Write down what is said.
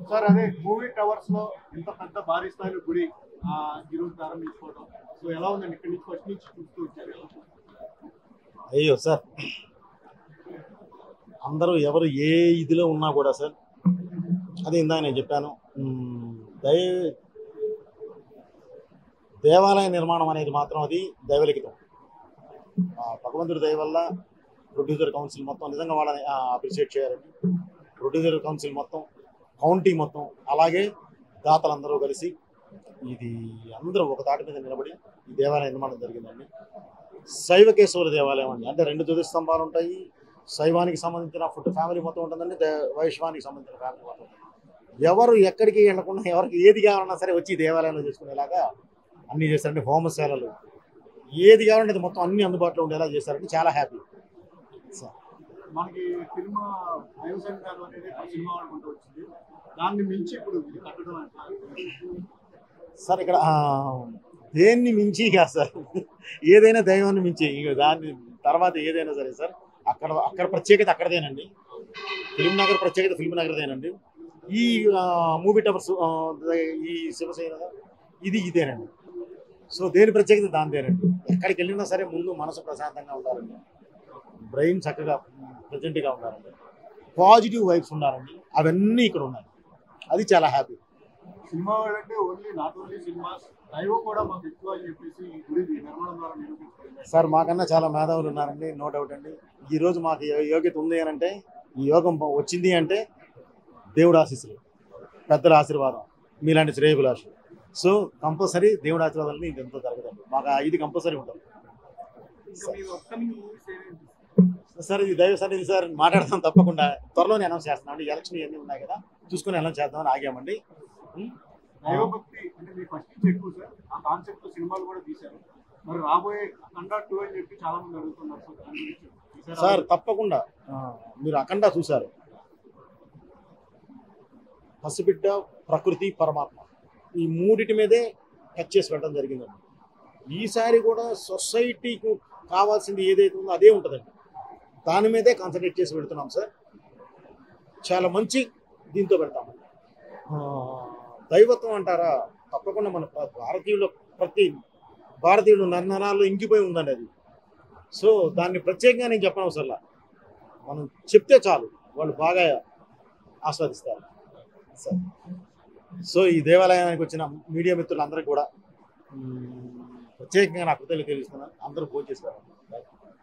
Sir అదే movie towers లో ఇంత పెద్ద భారీ స్థాయిలో గుడి ఈరోజు ప్రారంభించుకోవడం, సో ఎలా ఉందండి? ఇక్కడి నుంచి ఫస్ట్ నుంచి చూస్తూ వచ్చారు. అయ్యో సార్, అందరూ ఎవరు ఏ ఇదిలో ఉన్నా కూడా సార్, అది ఇందాక నేను చెప్పాను. దై దేవాలయ నిర్మాణం అనేది మాత్రం అది దైవలిఖితం. భగవంతుడి దయ వల్ల ప్రొడ్యూసర్ కౌన్సిల్ మొత్తం నిజంగా వాళ్ళని అప్రిషియేట్ చేయాలండి. ప్రొడ్యూసర్ కౌన్సిల్ మొత్తం, కౌంటీ మొత్తం, అలాగే దాతలందరూ కలిసి ఇది అందరూ ఒక తాటి మీద నిలబడి ఈ దేవాలయ నిర్మాణం జరిగిందండి. శైవకేశవుల దేవాలయం అండి. అంటే 2 తుది స్తంభాలు ఉంటాయి. శైవానికి సంబంధించిన ఫ్యామిలీ మొత్తం ఉంటుందండి, వైష్ణవానికి సంబంధించిన ఫ్యామిలీ మొత్తం ఉంటుంది. ఎవరు ఎక్కడికి వెళ్ళకుండా ఎవరికి ఏది కావాలన్నా సరే వచ్చి దేవాలయంలో చేసుకునేలాగా అన్నీ చేశారండి. హోమశాలలు ఏది కావాలంటే అది మొత్తం అన్ని అందుబాటులో ఉండేలా చేశారండి. చాలా హ్యాపీ సార్. మనకి సినిమా దైవశంకరం అనేది సినిమా అనుకుంటూ వచ్చింది, దాన్ని మించి ఇప్పుడు ఇది కట్టడం అంటే సార్ ఇక్కడ దేన్ని మించి కాదు సార్, ఏదైనా దైవాన్ని మించి, ఇక దాని తర్వాత ఏదైనా సరే సార్, అక్కడ ప్రత్యేకత అక్కడదేనండి. ఫిల్మ్ నగర్ ప్రత్యేకత ఫిల్మ్ నగర్దేనండి. ఈ మూవీ టవర్స్, ఈ శివసేన ఇదేనండి. సో దేని ప్రత్యేకత దానిదేనండి. ఎక్కడికి వెళ్ళినా సరే ముందు మనసు ప్రశాంతంగా ఉండాలండి, బ్రెయిన్ చక్కగా ప్రజెంట్గా ఉండాలండి, పాజిటివ్ వైబ్స్ ఉండాలండి. అవన్నీ ఇక్కడ ఉన్నాయి. అది చాలా హ్యాపీ. సినిమా వాళ్ళంటే నాట్ ఓన్లీ సినిమాస్, దైవం కూడా మాకు ఎక్కువ అని చెప్పేసి ఈ గుడి నిర్మాణం ద్వారా నిరూపించుకోండి సార్. మాకన్నా చాలా మేధావులు ఉన్నారండి, నో డౌట్ అండి. ఈరోజు మాకు యోగ్యత ఉంది అని అంటే, ఈ యోగం వచ్చింది అంటే దేవుడు ఆశీస్సులు, పెద్దల ఆశీర్వాదం, మీలాంటి శ్రేయభిలాషులు. సో కంపల్సరీ దేవుడి ఆశీర్వాదాలని ఇది ఎంతో జరగదండి. మాకు ఇది కంపల్సరీ ఉంటుంది సార్. ఇది దైవ సన్నిధి సార్, మాట్లాడతాం తప్పకుండా. త్వరలోనే అనౌన్స్ చేస్తున్నాం అండి. ఎలక్షన్ ఇవన్నీ ఉన్నాయి కదా, చూసుకుని అనౌన్స్ చేద్దామని ఆగామండి. దైవభక్తి అంటే మీ ఫస్ట్ నుంచి ఎక్కువ సార్, ఆ కాన్సెప్ట్ సినిమాలు కూడా తీశారు. మరి రాబోయే అఖండ 2 అని చెప్పి చాలా మంది అడుగుతున్నారు సార్. తప్పకుండా మీరు అఖండ చూశారు. పసిబిడ్డ, ప్రకృతి, పరమాత్మ, ఈ మూడిటి మీదే టచ్ చేసి వెళ్ళడం జరిగిందండి. ఈసారి కూడా సొసైటీకి కావాల్సింది ఏదైతే ఉందో అదే ఉంటుందండి. దాని మీదే కాన్సన్ట్రేట్ చేసి పెడుతున్నాం సార్. చాలా మంచి దీంతో పెడతాము. దైవత్వం అంటారా, తప్పకుండా మన ప్రతి భారతీయుడు నరనరాల్లో ఇంకిపోయి ఉందండి అది. సో దాన్ని ప్రత్యేకంగా నేను చెప్పనవసరంలా, మనం చెప్తే చాలు వాళ్ళు బాగా ఆస్వాదిస్తారు సార్. సో ఈ దేవాలయానికి వచ్చిన మీడియా మిత్రులందరికీ కూడా ప్రత్యేకంగా నా కృతజ్ఞతలు తెలుస్తున్నాను. అందరూ భోజనం చేస్తారు.